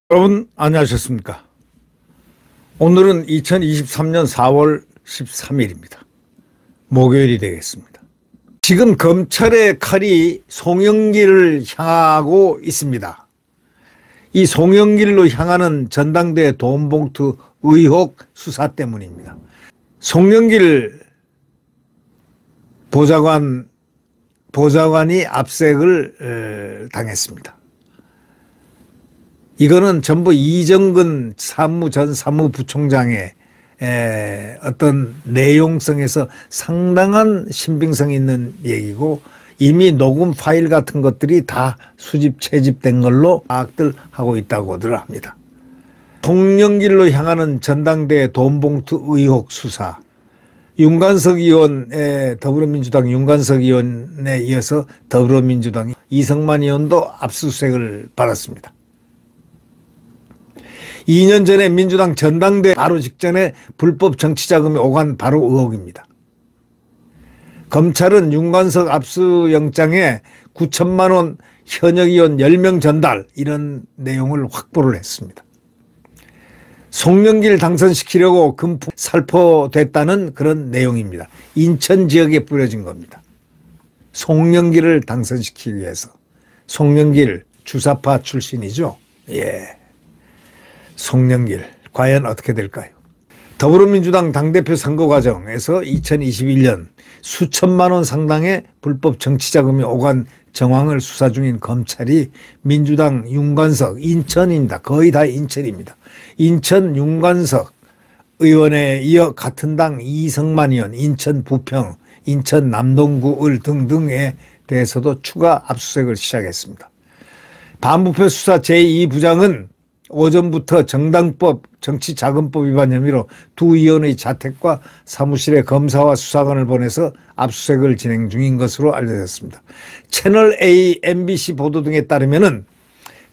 여러분 안녕하셨습니까? 오늘은 2023년 4월 13일입니다. 목요일이 되겠습니다. 지금 검찰의 칼이 송영길을 향하고 있습니다. 이 송영길로 향하는 전당대회 돈봉투 의혹 수사 때문입니다. 송영길 보좌관이 압색을 당했습니다. 이거는 전부 이정근 전 사무부총장의 어떤 내용성에서 상당한 신빙성 있는 얘기고, 이미 녹음 파일 같은 것들이 다 수집 채집된 걸로 파악들 하고 있다고들 합니다. 송영길로 향하는 전당대회 돈봉투 의혹 수사, 윤관석 의원의 더불어민주당 윤관석 의원에 이어서 더불어민주당 이성만 의원도 압수수색을 받았습니다. 2년 전에 민주당 전당대회 바로 직전에 불법 정치자금이 오간 바로 의혹입니다. 검찰은 윤관석 압수영장에 9천만 원 현역 의원 10명 전달, 이런 내용을 확보를 했습니다. 송영길 당선시키려고 금품 살포됐다는 그런 내용입니다. 인천 지역에 뿌려진 겁니다. 송영길을 당선시키기 위해서. 송영길 주사파 출신이죠. 예. 송영길 과연 어떻게 될까요? 더불어민주당 당대표 선거 과정에서 2021년 수천만 원 상당의 불법 정치자금이 오간 정황을 수사 중인 검찰이 민주당 윤관석, 인천입니다. 거의 다 인천입니다. 인천 윤관석 의원에 이어 같은 당 이성만 의원, 인천 부평, 인천 남동구 등등에 대해서도 추가 압수수색을 시작했습니다. 반부패 수사 제2부장은 오전부터 정당법, 정치자금법 위반 혐의로 두 의원의 자택과 사무실에 검사와 수사관을 보내서 압수수색을 진행 중인 것으로 알려졌습니다. 채널A, MBC 보도 등에 따르면은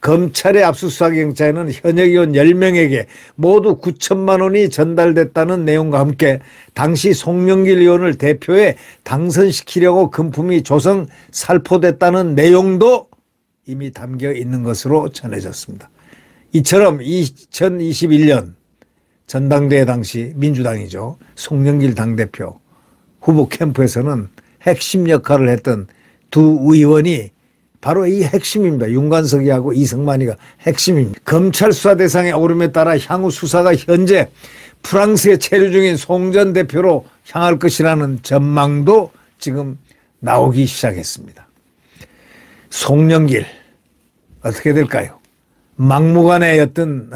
검찰의 압수수색 영장에는 현역 의원 10명에게 모두 9천만 원이 전달됐다는 내용과 함께 당시 송영길 의원을 대표해 당선시키려고 금품이 조성 살포됐다는 내용도 이미 담겨 있는 것으로 전해졌습니다. 이처럼 2021년 전당대회 당시 민주당이죠. 송영길 당대표 후보 캠프에서는 핵심 역할을 했던 두 의원이 바로 이 핵심입니다. 윤관석이하고 이성만이가 핵심입니다. 검찰 수사 대상에 오름에 따라 향후 수사가 현재 프랑스에 체류 중인 송 전 대표로 향할 것이라는 전망도 지금 나오기 시작했습니다. 송영길 어떻게 될까요? 막무가내 어떤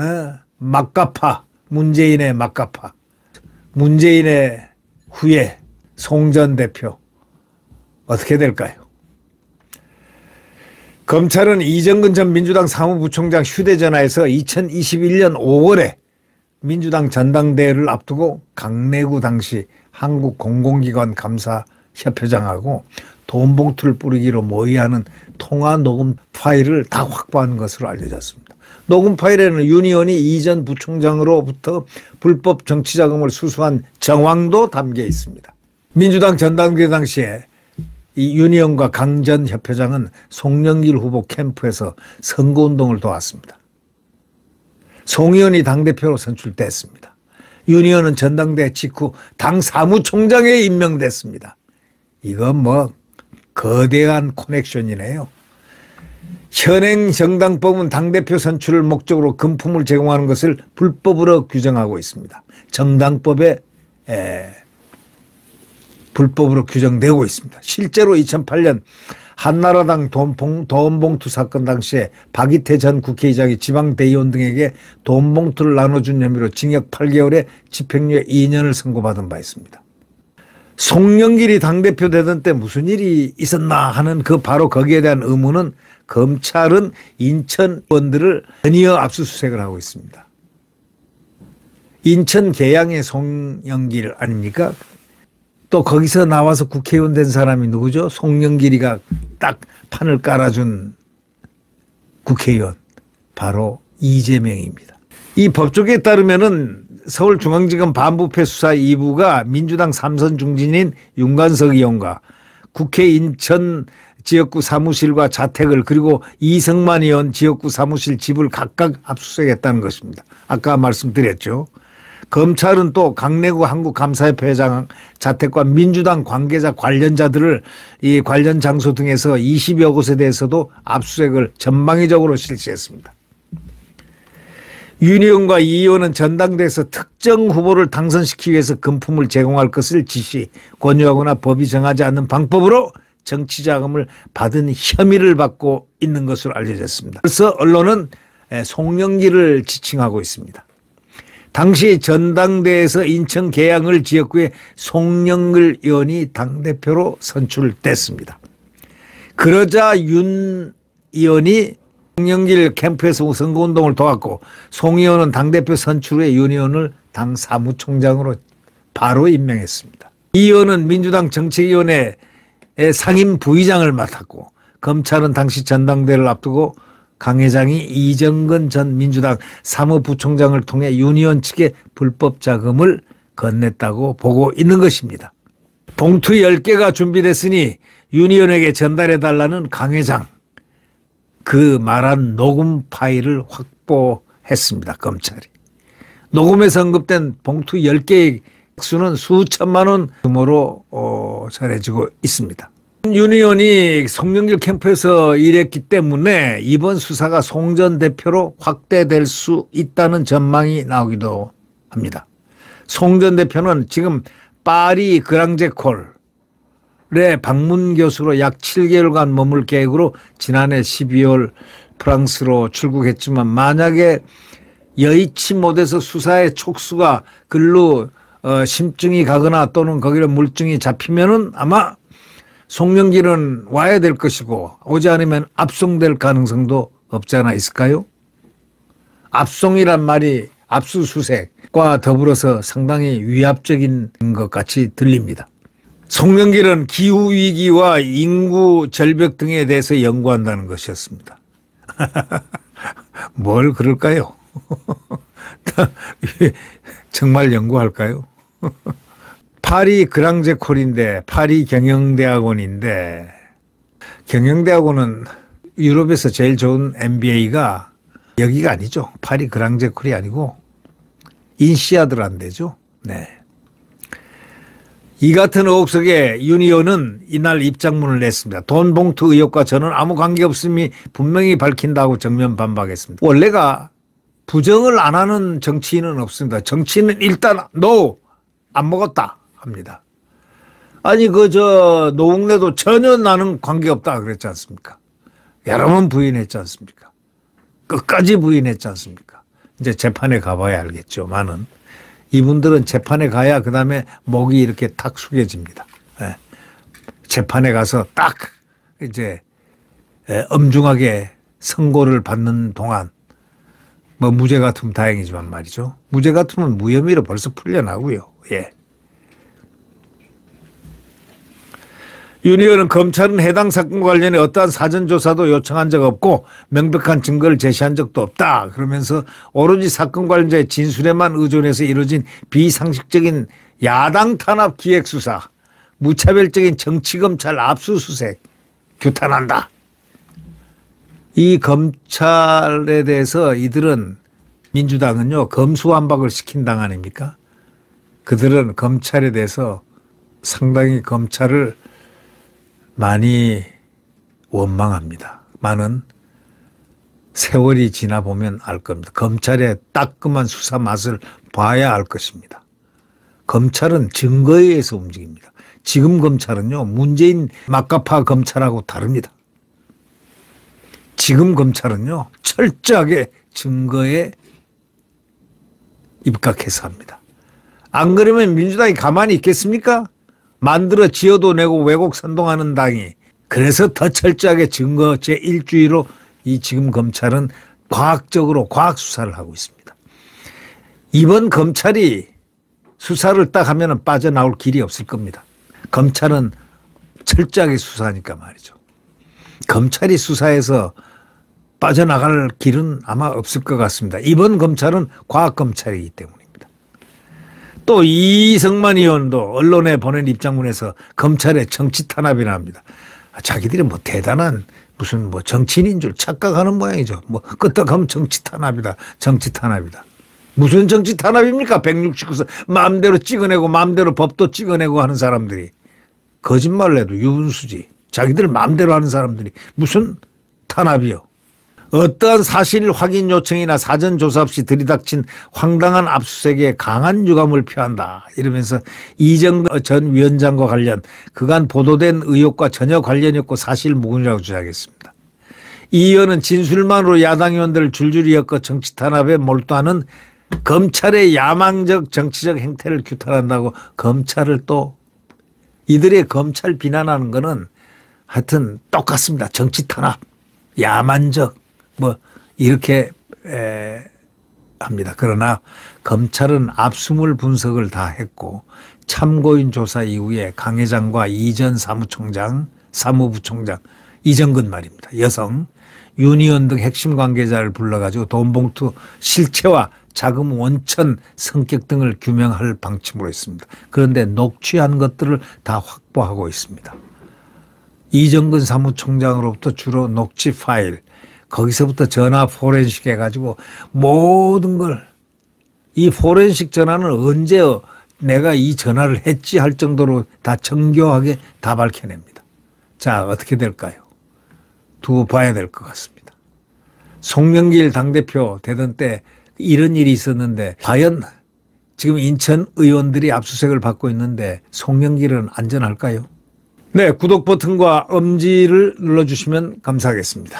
막가파, 문재인의 막가파, 문재인의 후예 송 전 대표 어떻게 될까요? 검찰은 이정근 전 민주당 사무부총장 휴대전화에서 2021년 5월에 민주당 전당대회를 앞두고 강내구 당시 한국공공기관 감사협회장하고 돈봉투를 뿌리기로 모의하는 통화 녹음 파일을 다 확보한 것으로 알려졌습니다. 녹음 파일에는 윤 의원이 이 전 부총장으로부터 불법 정치자금을 수수한 정황도 담겨 있습니다. 민주당 전당대회 당시에 이 윤 의원과 강 전 협회장은 송영길 후보 캠프에서 선거운동을 도왔습니다. 송 의원이 당대표로 선출됐습니다. 윤 의원은 전당대회 직후 당 사무총장에 임명됐습니다. 이건 뭐 거대한 커넥션이네요. 현행 정당법은 당대표 선출을 목적으로 금품을 제공하는 것을 불법으로 규정하고 있습니다. 정당법에 불법으로 규정되고 있습니다. 실제로 2008년 한나라당 돈봉투 사건 당시에 박이태 전 국회의장이 지방대의원 등에게 돈봉투를 나눠준 혐의로 징역 8개월에 집행유예 2년을 선고받은 바 있습니다. 송영길이 당대표 되던 때 무슨 일이 있었나 하는 바로 거기에 대한 의문은 검찰은 인천 의원들을 전이어 압수수색을 하고 있습니다. 인천 계양의 송영길 아닙니까? 또 거기서 나와서 국회의원 된 사람이 누구죠? 송영길이가 딱 판을 깔아준 국회의원, 바로 이재명입니다. 이 법조계에 따르면은 서울중앙지검 반부패 수사 2부가 민주당 삼선 중진인 윤관석 의원과 국회 인천 지역구 사무실과 자택을 그리고 이성만 의원 지역구 사무실 집을 각각 압수수색했다는 것입니다. 아까 말씀드렸죠. 검찰은 또 강내구 한국감사협회 회장 자택과 민주당 관계자 관련자들을 이 관련 장소 등에서 20여 곳에 대해서도 압수수색을 전방위적으로 실시했습니다. 윤 의원과 이 의원은 전당대회에서 특정 후보를 당선시키기 위해서 금품을 제공할 것을 지시, 권유하거나 법이 정하지 않는 방법으로 정치자금을 받은 혐의를 받고 있는 것으로 알려졌습니다. 그래서 언론은 송영길을 지칭하고 있습니다. 당시 전당대회에서 인천 계양을 지역구에 송영길 의원이 당대표로 선출됐습니다. 그러자 윤 의원이 송영길 캠프에서 선거운동을 도왔고 송 의원은 당대표 선출 후에 윤 의원을 당 사무총장으로 바로 임명했습니다. 이 의원은 민주당 정책위원회 상임 부의장을 맡았고 검찰은 당시 전당대회를 앞두고 강 회장이 이정근 전 민주당 사무부총장을 통해 윤 의원 측에 불법 자금을 건넸다고 보고 있는 것입니다. 봉투 10개가 준비됐으니 윤 의원에게 전달해달라는 강 회장. 그 말한 녹음 파일을 확보했습니다. 검찰이. 녹음에서 언급된 봉투 10개의 액수는 수천만 원 규모로 전해지고 있습니다. 윤 의원이 송영길 캠프에서 일했기 때문에 이번 수사가 송 전 대표로 확대될 수 있다는 전망이 나오기도 합니다. 송 전 대표는 지금 파리 그랑제콜에 방문 교수로 약 7개월간 머물 계획으로 지난해 12월 프랑스로 출국했지만 만약에 여의치 못해서 수사의 촉수가 글로 심증이 가거나 또는 거기로 물증이 잡히면은 아마 송영길은 와야 될 것이고 오지 않으면 압송될 가능성도 없지 않아 있을까요? 압송이란 말이 압수수색과 더불어서 상당히 위압적인 것 같이 들립니다. 송영길은 기후위기와 인구 절벽 등에 대해서 연구한다는 것이었습니다. 뭘 그럴까요? 정말 연구할까요? 파리 그랑제콜인데 파리 경영대학원인데 경영대학원은 유럽에서 제일 좋은 MBA가 여기가 아니죠. 파리 그랑제콜이 아니고 인시아드란 데죠. 네. 이 같은 의혹 속에 윤 의원은 이날 입장문을 냈습니다. 돈 봉투 의혹과 저는 아무 관계없음이 분명히 밝힌다고 정면 반박했습니다. 원래가 부정을 안 하는 정치인은 없습니다. 정치인은 일단 NO! 안 먹었다 합니다. 아니 노웅래도 전혀 나는 관계없다 그랬지 않습니까? 여러 번 부인했지 않습니까? 끝까지 부인했지 않습니까? 이제 재판에 가봐야 알겠죠만은 이분들은 재판에 가야 그다음에 목이 이렇게 탁 숙여집니다. 예. 재판에 가서 딱 이제 엄중하게 선고를 받는 동안 뭐 무죄 같으면 다행이지만 말이죠. 무죄 같으면 무혐의로 벌써 풀려나고요. 예. 윤 의원은 검찰은 해당 사건과 관련해 어떠한 사전조사도 요청한 적 없고 명백한 증거를 제시한 적도 없다. 그러면서 오로지 사건 관련자의 진술에만 의존해서 이루어진 비상식적인 야당 탄압 기획수사, 무차별적인 정치검찰 압수수색 규탄한다. 이 검찰에 대해서 이들은 민주당은요 검수완박을 시킨 당 아닙니까? 그들은 검찰에 대해서 상당히 검찰을 많이 원망합니다. 많은 세월이 지나 보면 알 겁니다. 검찰의 따끔한 수사 맛을 봐야 알 것입니다. 검찰은 증거에 의해서 움직입니다. 지금 검찰은요 문재인 막가파 검찰하고 다릅니다. 지금 검찰은요 철저하게 증거에 입각해서 합니다. 안 그러면 민주당이 가만히 있겠습니까? 만들어 지어도 내고 왜곡 선동하는 당이. 그래서 더 철저하게 증거 제1주의로 이 지금 검찰은 과학적으로 과학 수사를 하고 있습니다. 이번 검찰이 수사를 딱 하면 빠져나올 길이 없을 겁니다. 검찰은 철저하게 수사하니까 말이죠. 검찰이 수사해서 빠져나갈 길은 아마 없을 것 같습니다. 이번 검찰은 과학검찰이기 때문입니다. 또 이성만 의원도 언론에 보낸 입장문에서 검찰의 정치 탄압이라 합니다. 자기들이 뭐 대단한 무슨 뭐 정치인인 줄 착각하는 모양이죠. 뭐 끄떡하면 정치 탄압이다. 정치 탄압이다. 무슨 정치 탄압입니까? 169석 마음대로 찍어내고 마음대로 법도 찍어내고 하는 사람들이. 거짓말을 해도 유분수지. 자기들 마음대로 하는 사람들이 무슨 탄압이요. 어떠한 사실 확인 요청이나 사전 조사 없이 들이닥친 황당한 압수수색에 강한 유감을 표한다. 이러면서 이정근 전 위원장과 관련 그간 보도된 의혹과 전혀 관련이 없고 사실 무근이라고 주장했습니다. 이 의원은 진술만으로 야당 의원들을 줄줄이 엮어 정치 탄압에 몰두하는 검찰의 야망적 정치적 행태를 규탄한다고 검찰을 또 이들의 검찰 비난하는 거는 하여튼 똑같습니다. 정치 탄압, 야만적 뭐 이렇게 합니다. 그러나 검찰은 압수물 분석을 다 했고 참고인 조사 이후에 강 회장과 이전 사무부총장 이정근 말입니다. 여성 윤 의원 등 핵심 관계자를 불러가지고 돈봉투 실체와 자금 원천 성격 등을 규명할 방침으로 했습니다. 그런데 녹취한 것들을 다 확보하고 있습니다. 이정근 사무총장으로부터 주로 녹취 파일 거기서부터 전화 포렌식 해가지고 모든 걸 이 포렌식 전화는 언제 내가 이 전화를 했지 할 정도로 다 정교하게 다 밝혀냅니다. 자, 어떻게 될까요? 두고 봐야 될 것 같습니다. 송영길 당대표 되던 때 이런 일이 있었는데 과연 지금 인천 의원들이 압수수색을 받고 있는데 송영길은 안전할까요? 네, 구독 버튼과 엄지를 눌러주시면 감사하겠습니다.